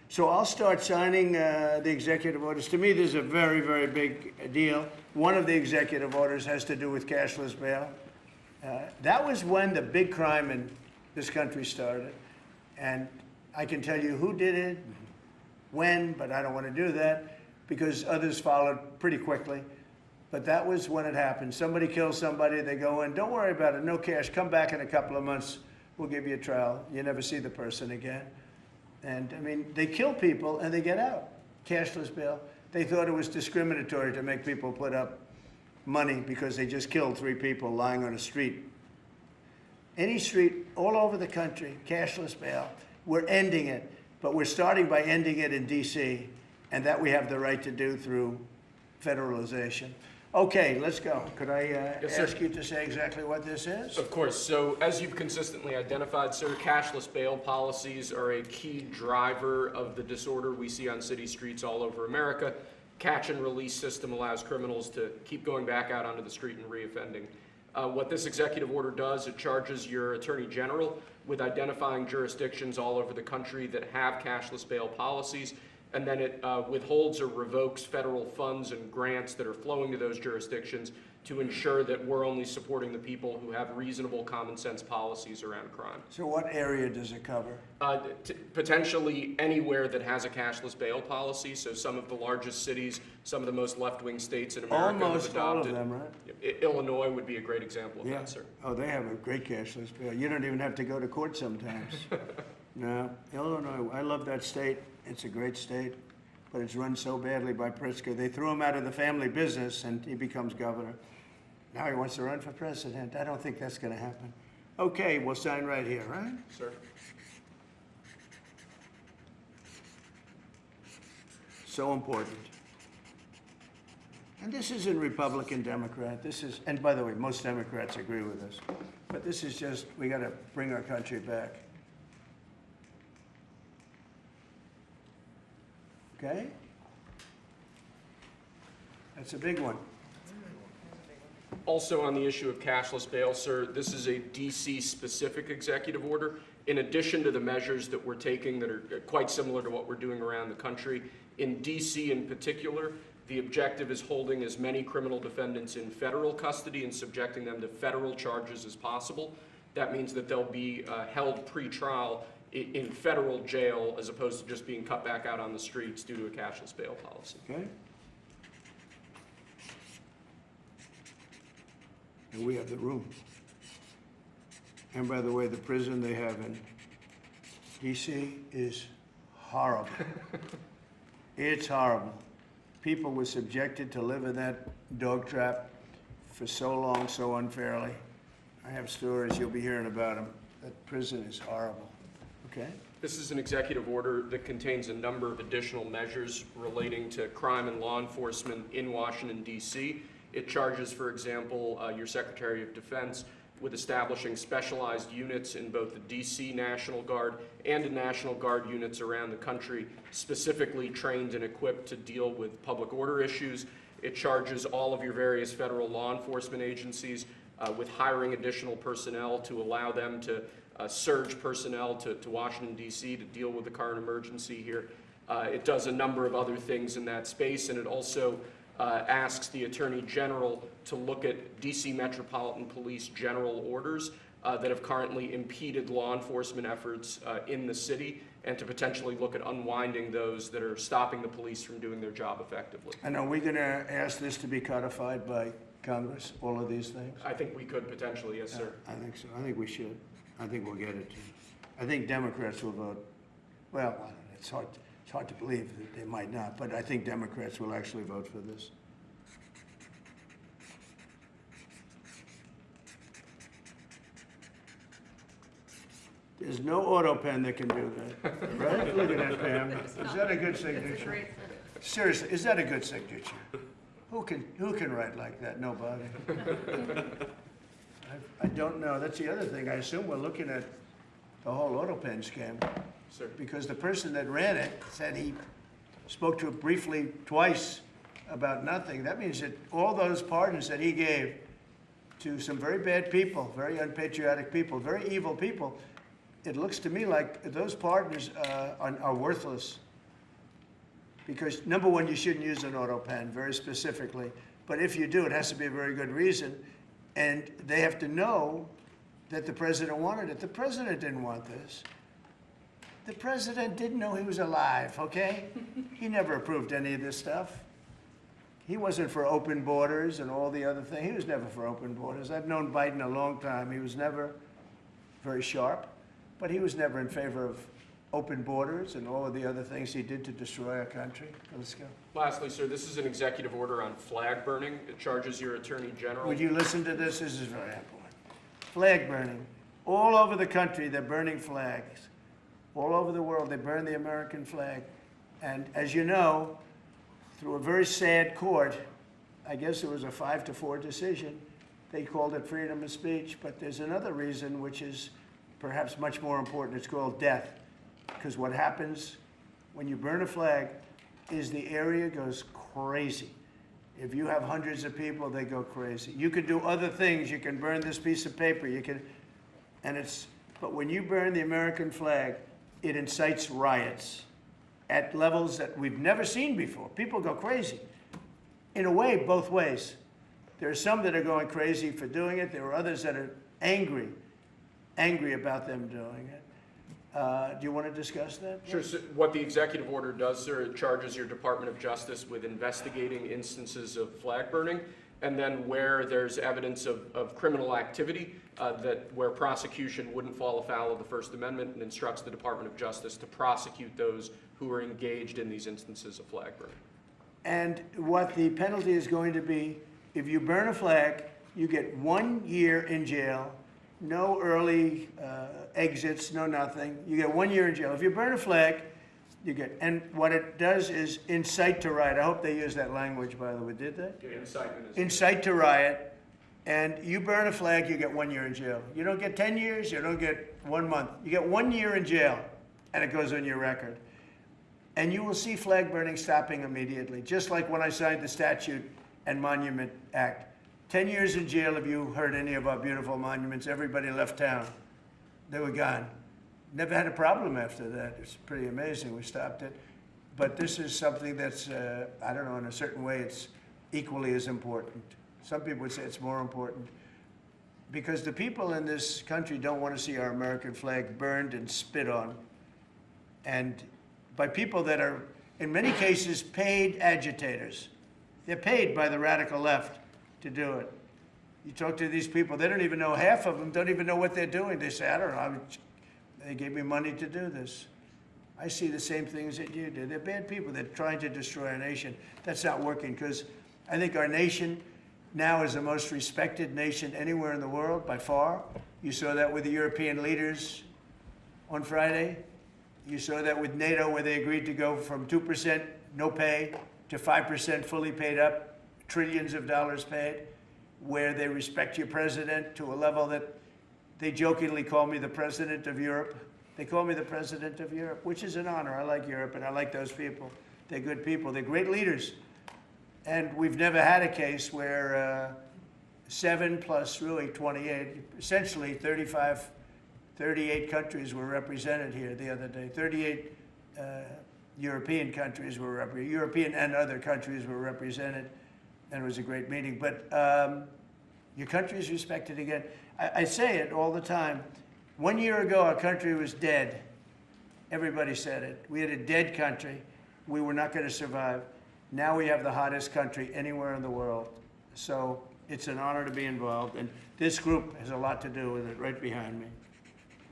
So I'll start signing the executive orders. To me, this is a very, very big deal. One of the executive orders has to do with cashless bail. That was when the big crime in this country started. And I can tell you who did it, when, but I don't want to do that because others followed pretty quickly. But that was when it happened. Somebody kills somebody, they go in, don't worry about it, no cash, come back in a couple of months, we'll give you a trial. You never see the person again. And I mean, they kill people and they get out. Cashless bail. They thought it was discriminatory to make people put up money because they just killed 3 people lying on a street. Any street all over the country, cashless bail. We're ending it, but we're starting by ending it in DC, and that we have the right to do through federalization. Okay, let's go. Could I ask you to say exactly what this is? Of course. So as you've consistently identified, sir, cashless bail policies are a key driver of the disorder we see on city streets all over America. Catch and release system allows criminals to keep going back out onto the street and reoffending. What this executive order does, it charges your Attorney General with identifying jurisdictions all over the country that have cashless bail policies, and then it withholds or revokes federal funds and grants that are flowing to those jurisdictions to ensure that we're only supporting the people who have reasonable common sense policies around crime. So what area does it cover? Potentially anywhere that has a cashless bail policy. So some of the largest cities, some of the most left-wing states in America Almost have adopted. all of them, right? Illinois would be a great example of that, sir. Oh, they have a great cashless bail. You don't even have to go to court sometimes. No, Illinois, I love that state. It's a great state, but it's run so badly by Pritzker. They threw him out of the family business and he becomes governor. Now he wants to run for president. I don't think that's going to happen. Okay, we'll sign right here, right? Sir. So important. And this isn't Republican, Democrat. This is, and by the way, most Democrats agree with us. But this is just, we got to bring our country back. Okay? That's a big one. Also on the issue of cashless bail, sir, this is a DC-specific executive order. In addition to the measures that we're taking that are quite similar to what we're doing around the country, in DC in particular, the objective is holding as many criminal defendants in federal custody and subjecting them to federal charges as possible. That means that they'll be held pre-trial in federal jail as opposed to just being cut back out on the streets due to a cashless bail policy. Okay? And we have the room. And by the way, the prison they have in DC is horrible. It's horrible. People were subjected to live in that dog trap for so long, so unfairly. I have stories, you'll be hearing about them. That prison is horrible. Okay? This is an executive order that contains a number of additional measures relating to crime and law enforcement in Washington, D.C. It charges, for example, your Secretary of Defense with establishing specialized units in both the D.C. National Guard and in National Guard units around the country, specifically trained and equipped to deal with public order issues. It charges all of your various federal law enforcement agencies with hiring additional personnel to allow them to surge personnel to Washington, D.C. to deal with the current emergency here. It does a number of other things in that space, and it also asks the Attorney General to look at D.C. Metropolitan Police general orders that have currently impeded law enforcement efforts in the city, and to potentially look at unwinding those that are stopping the police from doing their job effectively. And are we going to ask this to be codified by Congress, all of these things? I think we could potentially, yes, sir. I think so. I think we should. I think we'll get it. I think Democrats will vote. Well, it's hard to believe that they might not, but I think Democrats will actually vote for this. There's no auto pen that can do that, right? Look at that, Pam. Is that a good signature? Seriously, is that a good signature? Who can write like that? Nobody. I don't know. That's the other thing. I assume we're looking at the whole auto pen scam. Sir. Because the person that ran it said he spoke to it briefly twice about nothing. That means that all those pardons that he gave to some very bad people, very unpatriotic people, very evil people, it looks to me like those pardons are worthless. because number one, you shouldn't use an auto pen very specifically. But if you do, it has to be a very good reason. And they have to know that the president wanted it. The president didn't want this. The president didn't know he was alive, okay? He never approved any of this stuff. He wasn't for open borders and all the other things. He was never for open borders. I've known Biden a long time. He was never very sharp, but he was never in favor of open borders and all of the other things he did to destroy our country. Let's go. Lastly, sir, this is an executive order on flag burning. It charges your Attorney General. Would you listen to this? This is very important. Flag burning. All over the country, they're burning flags. All over the world, they burn the American flag. And as you know, through a very sad court, I guess it was a 5-4 decision, they called it freedom of speech. But there's another reason which is perhaps much more important. It's called death. Because what happens when you burn a flag is the area goes crazy. If you have hundreds of people, they go crazy. You can do other things. You can burn this piece of paper. You can, but when you burn the American flag, it incites riots at levels that we've never seen before. People go crazy. In a way, both ways. There are some that are going crazy for doing it. There are others that are angry about them doing it. Do you want to discuss that? Sure. So what the executive order does, sir, it charges your Department of Justice with investigating instances of flag burning, and then where there's evidence of criminal activity, where prosecution wouldn't fall afoul of the First Amendment, and instructs the Department of Justice to prosecute those who are engaged in these instances of flag burning. And what the penalty is going to be, if you burn a flag, you get 1 year in jail. No early exits, no nothing. You get 1 year in jail. If you burn a flag, you get, and what it does is incite to riot. I hope they use that language, by the way. Did they? Yeah, incitement is incite to riot. And you burn a flag, you get 1 year in jail. You don't get 10 years, you don't get 1 month. You get 1 year in jail, and it goes on your record. And you will see flag burning stopping immediately, just like when I signed the Statute and Monument Act. 10 years in jail if you hurt any of our beautiful monuments. Everybody left town. They were gone. Never had a problem after that. It's pretty amazing. We stopped it. But this is something that's, I don't know, in a certain way, it's equally as important. Some people would say it's more important. Because the people in this country don't want to see our American flag burned and spit on. And by people that are, in many cases, paid agitators. They're paid by the radical left to do it. You talk to these people, they don't even know, half of them don't even know what they're doing. They say, I don't know, they gave me money to do this. I see the same things that you do. They're bad people. They're trying to destroy our nation. That's not working, because I think our nation now is the most respected nation anywhere in the world, by far. You saw that with the European leaders on Friday. You saw that with NATO, where they agreed to go from 2% no pay to 5% fully paid up, trillions of dollars paid, where they respect your president to a level that they jokingly call me the president of Europe. They call me the president of Europe, which is an honor. I like Europe, and I like those people. They're good people. They're great leaders. And we've never had a case where 7 plus really 28, essentially 38 countries were represented here the other day. 38 European countries were represented. European and other countries were represented. And it was a great meeting. But your country is respected again. I say it all the time. 1 year ago, our country was dead. Everybody said it. We had a dead country. We were not going to survive. Now we have the hottest country anywhere in the world. So it's an honor to be involved. And this group has a lot to do with it, right behind me.